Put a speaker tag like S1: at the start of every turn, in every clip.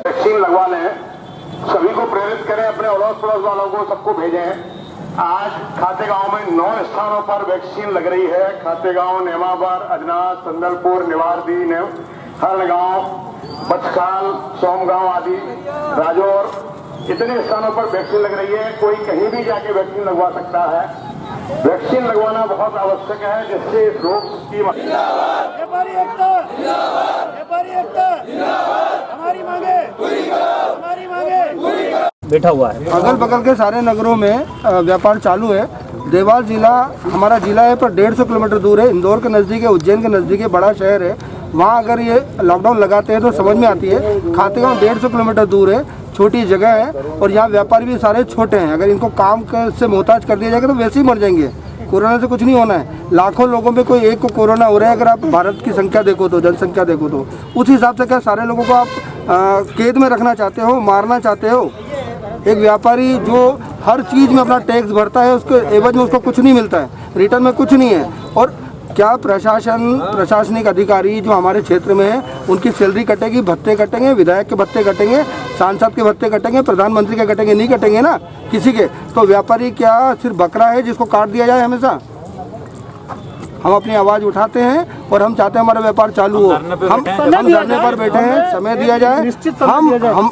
S1: Vaccine लगवा लें, सभी को प्रेरित करें, अपने अड़ोस पड़ोस वालों को सबको भेजें। आज खातेगांव में 9 स्थानों पर वैक्सीन लग रही है। खातेगांव, नेमावर, अजनास, संदलपुर, निवारदी, हरणगांव, बचकाल, सोमगांव आदि, राजौर, इतने स्थानों पर वैक्सीन लग रही है। कोई कहीं भी जाके वैक्सीन लगवा सकता है। वैक्सीन लगवाना बहुत आवश्यक है, जिससे इस रोग की
S2: बैठा हुआ है।
S3: अगल बगल के सारे नगरों में व्यापार चालू है। देवास जिला हमारा जिला है, पर 150 किलोमीटर दूर है। इंदौर के नज़दीक है, उज्जैन के नज़दीक है, बड़ा शहर है। वहाँ अगर ये लॉकडाउन लगाते हैं तो समझ में आती है। खातेगांव 150 किलोमीटर दूर है, छोटी जगह है और यहाँ व्यापारी भी सारे छोटे हैं। अगर इनको काम से मोहताज कर दिया जाएगा तो वैसे ही मर जाएंगे। कोरोना से कुछ नहीं होना है। लाखों लोगों में कोई एक को कोरोना हो रहा है। अगर आप भारत की संख्या देखो तो, जनसंख्या देखो तो, उस हिसाब से क्या सारे लोगों को आप कैद में रखना चाहते हो, मारना चाहते हो? एक व्यापारी जो हर चीज़ में अपना टैक्स भरता है, उसके एवज में उसको कुछ नहीं मिलता है, रिटर्न में कुछ नहीं है। और क्या प्रशासनिक अधिकारी जो हमारे क्षेत्र में है, उनकी सैलरी कटेगी, भत्ते कटेंगे, विधायक के भत्ते कटेंगे, सांसद के भत्ते कटेंगे, प्रधानमंत्री के कटेंगे? नहीं कटेंगे ना किसी के। तो व्यापारी क्या सिर्फ बकरा है जिसको काट दिया जाए हमेशा? हम अपनी आवाज़ उठाते हैं और हम चाहते हैं हमारा व्यापार चालू हो। हम धरने पर बैठे हैं, समय दिया जाए।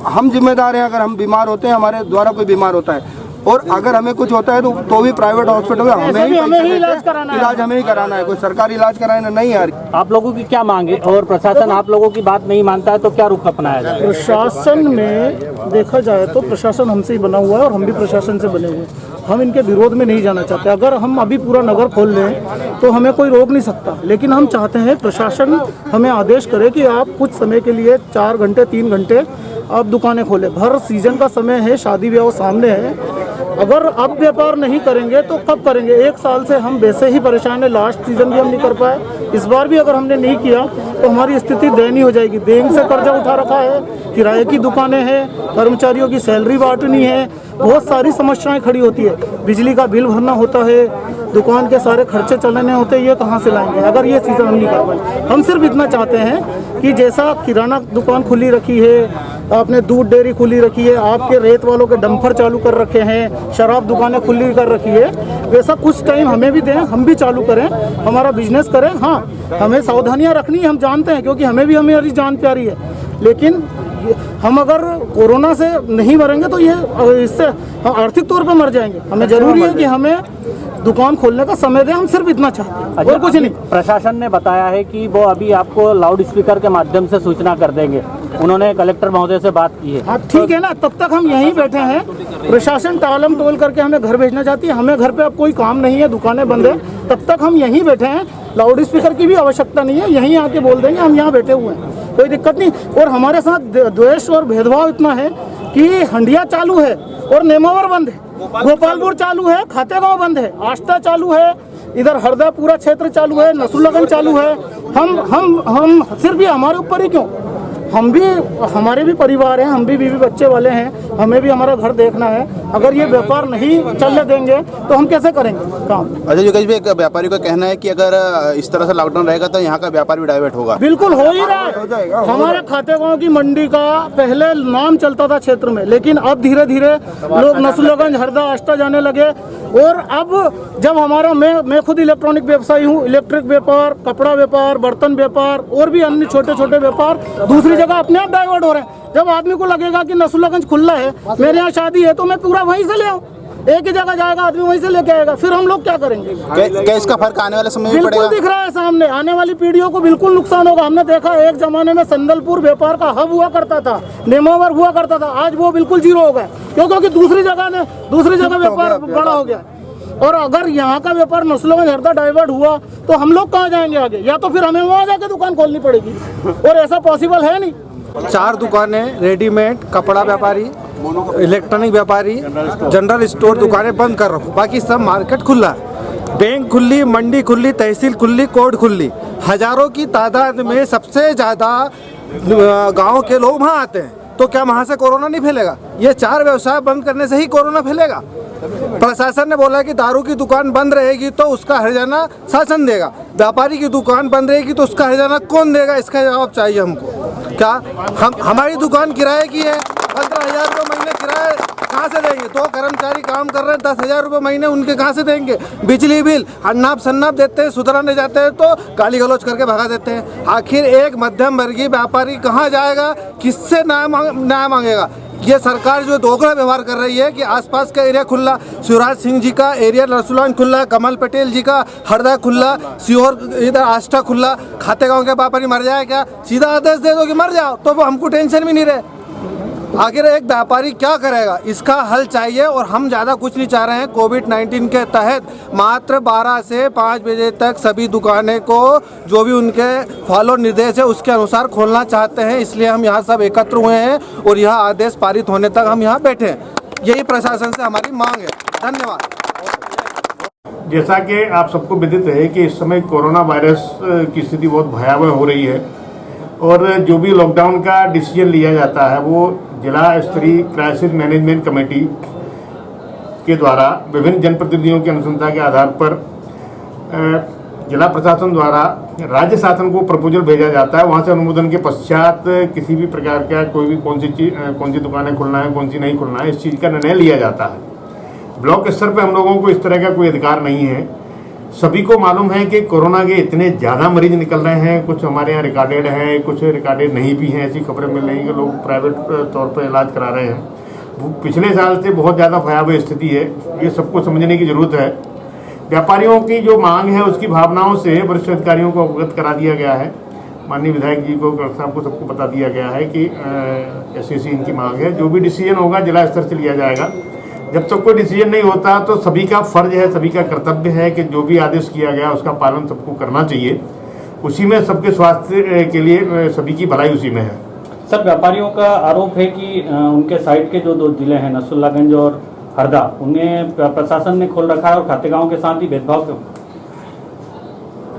S3: हम जिम्मेदार हैं। अगर हम बीमार होते हैं, हमारे द्वारा कोई बीमार होता है और अगर हमें कुछ होता है तो भी प्राइवेट हॉस्पिटल में हमें ही इलाज हमें ही कराना है। कोई सरकारी इलाज कराना नहीं यार।
S2: आप लोगों की क्या मांग है? और प्रशासन आप लोगों की बात नहीं मानता है तो क्या रुख अपनाया जाए?
S4: प्रशासन में देखा जाए तो प्रशासन हमसे ही बना हुआ है और हम भी प्रशासन से बने हुए हैं। हम इनके विरोध में नहीं जाना चाहते। अगर हम अभी पूरा नगर खोल लें तो हमें कोई रोक नहीं सकता, लेकिन हम चाहते हैं प्रशासन हमें आदेश करे कि आप कुछ समय के लिए 4 घंटे 3 घंटे आप दुकानें खोलें। भर सीजन का समय है, शादी ब्याह सामने है। अगर अब व्यापार नहीं करेंगे तो कब करेंगे? 1 साल से हम वैसे ही परेशान है। लास्ट सीजन भी हम नहीं कर पाए, इस बार भी अगर हमने नहीं किया तो हमारी स्थिति दयनीय हो जाएगी। बैंक से कर्जा उठा रखा है, किराए की दुकानें हैं, कर्मचारियों की सैलरी बांटनी है, बहुत सारी समस्याएं खड़ी होती है। बिजली का बिल भरना होता है, दुकान के सारे खर्चे चलाने होते हैं। ये कहाँ से लाएंगे अगर ये सीजन हम नहीं कर पाए? हम सिर्फ इतना चाहते हैं कि जैसा किराना दुकान खुली रखी है, आपने दूध डेयरी खुली रखी है, आपके रेत वालों के डंपर चालू कर रखे हैं, शराब दुकानें खुली कर रखी है, वैसा कुछ टाइम हमें भी दें, हम भी चालू करें, हमारा बिजनेस करें। हाँ, हमें सावधानियां रखनी है, हम जानते हैं, क्योंकि हमें भी हमारी जान प्यारी है। लेकिन हम अगर कोरोना से नहीं मरेंगे तो ये इससे आर्थिक तौर पे मर जाएंगे। हमें जरूरी है कि हमें दुकान खोलने का समय दें। हम सिर्फ इतना चाहते हैं और कुछ नहीं। प्रशासन
S2: ने बताया है कि वो अभी आपको लाउड स्पीकर के माध्यम से सूचना कर देंगे। उन्होंने कलेक्टर महोदय से बात की है।
S4: हाँ ठीक है ना, तब तक हम यहीं बैठे हैं। प्रशासन टालम टोल करके हमें घर भेजना चाहती है। हमें घर पे अब कोई काम नहीं है, दुकानें बंद है, तब तक हम यहीं बैठे हैं। लाउड स्पीकर की भी आवश्यकता नहीं है, यहीं आके बोल देंगे हम यहाँ बैठे हुए हैं, कोई दिक्कत नहीं। और हमारे साथ द्वेष और भेदभाव इतना है कि हंडिया चालू है और नेमावर बंद है, गोपालपुर चालू है, खातेगांव बंद है, आष्टा चालू है, इधर हरदा पूरा क्षेत्र चालू है, नसरुल्लागंज चालू है। हम सिर्फ ये हमारे ऊपर ही क्यों? हम भी, हमारे भी परिवार हैं, हम भी बीवी बच्चे वाले हैं, हमें भी हमारा घर देखना है। अगर ये व्यापार नहीं चलने देंगे तो हम कैसे करेंगे काम?
S5: अजय योगेश भाई, एक व्यापारी का कहना है कि अगर इस तरह से लॉकडाउन रहेगा तो यहाँ का व्यापार भी डाइवर्ट होगा।
S4: बिल्कुल हो ही रहा है। हमारे खातेगांव की मंडी का पहले नाम चलता था क्षेत्र में, लेकिन अब धीरे धीरे लोग नसरुल्लागंज, हरदा, आष्टा जाने लगे। और अब जब हमारा मैं खुद इलेक्ट्रॉनिक व्यवसायी हूँ, इलेक्ट्रिक व्यापार, कपड़ा व्यापार, बर्तन व्यापार और भी अन्य छोटे छोटे व्यापार दूसरी जगह अपने आप डाइवर्ट हो रहे हैं। जब आदमी को लगेगा कि नसरुल्लागंज खुला है, मेरे यहाँ शादी है, तो मैं पूरा वहीं से ले आऊँ। एक ही जगह जाएगा आदमी, वहीं से लेके आएगा। फिर हम लोग क्या करेंगे?
S5: क्या इसका फर्क आने वाले समय में पड़ेगा?
S4: बिल्कुल दिख रहा है सामने, आने वाली पीढ़ियों को बिल्कुल नुकसान होगा। हमने देखा एक जमाने में संदलपुर व्यापार का हब हुआ करता था, नेमावर हुआ करता था, आज वो बिल्कुल जीरो हो गया। क्योंकि दूसरी जगह व्यापार बड़ा हो गया। और अगर यहाँ का व्यापार नसरुल्लागंज, हरदा डाइवर्ट हुआ तो हम लोग कहाँ जाएंगे आगे? या तो फिर हमें वहाँ जाके दुकान खोलनी पड़ेगी, और ऐसा पॉसिबल है नहीं।
S3: 4 दुकानें, रेडीमेड, कपड़ा व्यापारी, इलेक्ट्रॉनिक व्यापारी, जनरल स्टोर दुकानें बंद कर रखो, बाकी सब मार्केट खुला है। बैंक खुली, मंडी खुली, तहसील खुली, कोर्ट खुली। हजारों की तादाद में सबसे ज़्यादा गांव के लोग वहाँ आते हैं, तो क्या वहाँ से कोरोना नहीं फैलेगा? ये 4 व्यवसाय बंद करने से ही कोरोना फैलेगा। प्रशासन ने बोला कि दारू की दुकान बंद रहेगी तो उसका हर्जाना शासन देगा, व्यापारी की दुकान बंद रहेगी तो उसका हर्जाना कौन देगा? इसका जवाब चाहिए हमको। क्या हमारी दुकान किराए की है, 15,000 रुपये महीने किराया कहाँ से देंगे? 2 कर्मचारी काम कर रहे हैं, 10,000 रुपये महीने उनके कहाँ से देंगे? बिजली बिल अन्नाप शन्नाप देते हैं, सुधराने जाते हैं तो गाली गलौज करके भगा देते हैं। आखिर एक मध्यम वर्गीय व्यापारी कहाँ जाएगा, किससे न्याय मांगेगा? ये सरकार जो दोगला व्यवहार कर रही है कि आसपास का एरिया खुला, शिवराज सिंह जी का एरिया रसुलान खुला, कमल पटेल जी का हरदा खुला, सीहोर इधर आष्टा खुला, खातेगांव के व्यापारी मर जाए क्या? सीधा आदेश दे दो कि मर जाओ, तो वो हमको टेंशन भी नहीं रहे। आखिर एक व्यापारी क्या करेगा? इसका हल चाहिए और हम ज़्यादा कुछ नहीं चाह रहे हैं। कोविड-19 के तहत मात्र 12 से 5 बजे तक सभी दुकानें को जो भी उनके फॉलो निर्देश है उसके अनुसार खोलना चाहते हैं, इसलिए हम यहाँ सब एकत्र हुए हैं और यह आदेश पारित होने तक हम यहाँ बैठे हैं। यही प्रशासन से हमारी मांग है। धन्यवाद।
S1: जैसा कि आप सबको विदित है कि इस समय कोरोना वायरस की स्थिति बहुत भयावह हो रही है और जो भी लॉकडाउन का डिसीजन लिया जाता है वो जिला स्तरीय क्राइसिस मैनेजमेंट कमेटी के द्वारा विभिन्न जनप्रतिनिधियों की अनुशंसा के आधार पर जिला प्रशासन द्वारा राज्य शासन को प्रपोजल भेजा जाता है। वहाँ से अनुमोदन के पश्चात किसी भी प्रकार का कोई भी कौन सी दुकानें खुलना है, कौन सी नहीं खुलना है, इस चीज़ का निर्णय लिया जाता है। ब्लॉक स्तर पर हम लोगों को इस तरह का कोई अधिकार नहीं है। सभी को मालूम है कि कोरोना के इतने ज़्यादा मरीज निकल रहे हैं, कुछ हमारे यहाँ रिकॉर्डेड हैं, कुछ रिकॉर्डेड नहीं भी हैं। ऐसी खबरें मिल रही हैं कि लोग प्राइवेट तौर पर इलाज करा रहे हैं। पिछले साल से बहुत ज़्यादा भयावह स्थिति है, ये सबको समझने की ज़रूरत है। व्यापारियों की जो मांग है उसकी भावनाओं से वरिष्ठ अधिकारियों को अवगत करा दिया गया है। माननीय विधायक जी को, कलेक्टर साहब को, सबको बता दिया गया है कि ऐसी इनकी मांग है। जो भी डिसीजन होगा जिला स्तर से लिया जाएगा। जब तक कोई डिसीजन नहीं होता तो सभी का फर्ज है, सभी का कर्तव्य है कि जो भी आदेश किया गया उसका पालन सबको करना चाहिए। उसी में सबके स्वास्थ्य के लिए सभी की भलाई उसी में है।
S2: सर, व्यापारियों का आरोप है कि उनके साइड के जो 2 जिले हैं नसरुल्लागंज और हरदा, उन्हें प्रशासन ने खोल रखा है और खातेगांव के साथ ही भेदभाव क्यों?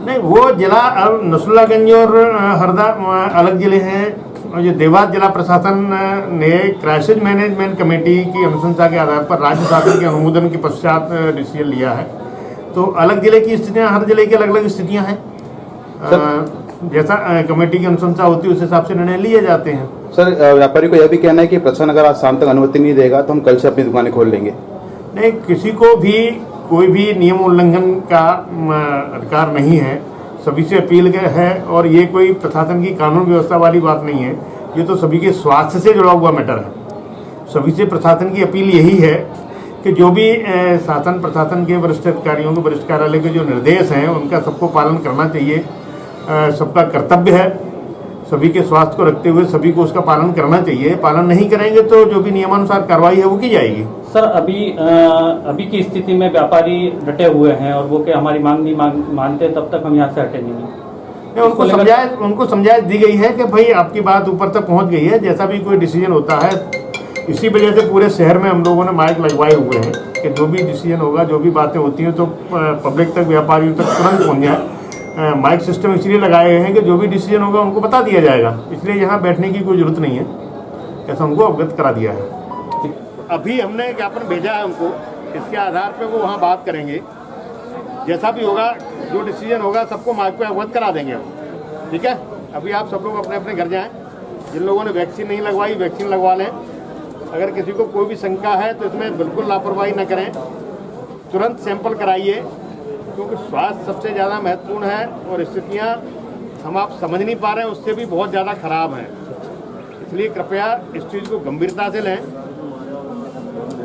S1: नहीं, वो जिला नसरुल्लागंज और हरदा अलग जिले हैं। और ये देवास जिला प्रशासन ने क्राइसिस मैनेजमेंट कमेटी की अनुशंसा के आधार पर राज्य शासन के अनुमोदन के पश्चात डिसीजन लिया है। तो अलग जिले की स्थितियां, हर जिले की अलग अलग स्थितियां हैं। जैसा कमेटी की अनुशंसा होती है उस हिसाब से निर्णय लिए जाते हैं।
S5: सर, व्यापारी को यह भी कहना है कि प्रशासन अगर आज शाम तक अनुमति नहीं देगा तो हम कल से अपनी दुकानें खोल लेंगे।
S1: नहीं, किसी को भी कोई भी नियम उल्लंघन का अधिकार नहीं है। सभी से अपील है और ये कोई प्रशासन की कानून व्यवस्था वाली बात नहीं है, ये तो सभी के स्वास्थ्य से जुड़ा हुआ मैटर है। सभी से प्रशासन की अपील यही है कि जो भी शासन प्रशासन के वरिष्ठ अधिकारियों के वरिष्ठ कार्यालय के जो निर्देश हैं उनका सबको पालन करना चाहिए। सबका कर्तव्य है, सभी के स्वास्थ्य को रखते हुए सभी को उसका पालन करना चाहिए। पालन नहीं करेंगे तो जो भी नियमानुसार कार्रवाई है वो की जाएगी।
S2: सर, अभी की स्थिति में व्यापारी डटे हुए हैं और वो कि हमारी मांग नहीं मानते तब तक हम यहाँ से हटेंगे नहीं।
S1: उनको समझाइश दी गई है कि भाई आपकी बात ऊपर तक पहुँच गई है, जैसा भी कोई डिसीजन होता है। इसी वजह से पूरे शहर में हम लोगों ने माइक लगवाए हुए हैं कि जो भी डिसीजन होगा, जो भी बातें होती हैं तो पब्लिक तक, व्यापारियों तक तुरंत पहुँच जाए। माइक सिस्टम इसलिए लगाए गए हैं कि जो भी डिसीजन होगा उनको बता दिया जाएगा, इसलिए यहाँ बैठने की कोई ज़रूरत नहीं है, ऐसा उनको अवगत करा दिया है। अभी हमने ज्ञापन भेजा है उनको, इसके आधार पे वो वहाँ बात करेंगे। जैसा भी होगा, जो डिसीजन होगा सबको माइक पे अवगत करा देंगे हम, ठीक है। अभी आप सब लोग अपने अपने घर जाएँ। जिन लोगों ने वैक्सीन नहीं लगवाई वैक्सीन लगवा लें। अगर किसी को कोई भी शंका है तो इसमें बिल्कुल लापरवाही न करें, तुरंत सैंपल कराइए, क्योंकि स्वास्थ्य सबसे ज़्यादा महत्वपूर्ण है और स्थितियाँ हम आप समझ नहीं पा रहे हैं उससे भी बहुत ज़्यादा खराब हैं। इसलिए कृपया इस चीज़ को गंभीरता से लें।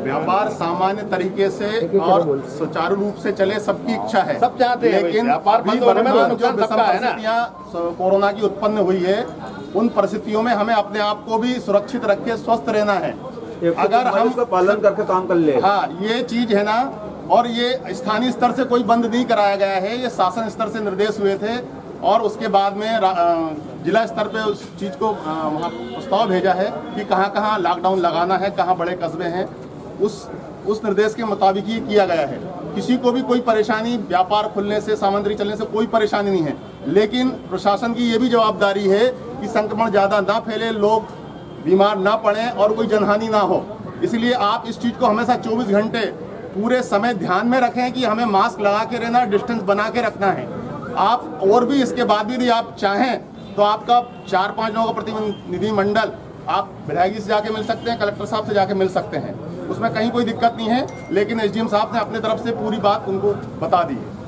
S6: व्यापार सामान्य तरीके से और सुचारू रूप से चले, सबकी इच्छा है,
S1: सब चाहते हैं,
S6: लेकिन
S1: व्यापार बंद होने में तो नुकसान सबका है ना।
S6: परिस्थितियाँ कोरोना की उत्पन्न हुई है, उन परिस्थितियों में हमें अपने आप को भी सुरक्षित रख के स्वस्थ रहना है। अगर हम उसका पालन करके काम कर ले, हाँ, ये चीज है ना। और ये स्थानीय स्तर से कोई बंद नहीं कराया गया है, ये शासन स्तर से निर्देश हुए थे और उसके बाद में जिला स्तर पे उस चीज़ को वहाँ प्रस्ताव भेजा है कि कहाँ कहाँ लॉकडाउन लगाना है, कहाँ बड़े कस्बे हैं। उस निर्देश के मुताबिक ये किया गया है। किसी को भी कोई परेशानी, व्यापार खुलने से, सामग्री चलने से कोई परेशानी नहीं है, लेकिन प्रशासन की ये भी जवाबदारी है कि संक्रमण ज़्यादा ना फैले, लोग बीमार ना पड़ें और कोई जनहानि ना हो। इसलिए आप इस चीज़ को हमेशा 24 घंटे पूरे समय ध्यान में रखें कि हमें मास्क लगा के रहना, डिस्टेंस बना के रखना है। आप और भी इसके बाद भी यदि आप चाहें तो आपका 4-5 लोगों का प्रतिनिधि मंडल आप विधायक जी से जाके मिल सकते हैं, कलेक्टर साहब से जाके मिल सकते हैं, उसमें कहीं कोई दिक्कत नहीं है। लेकिन एसडीएम साहब ने अपने तरफ से पूरी बात उनको बता दी है।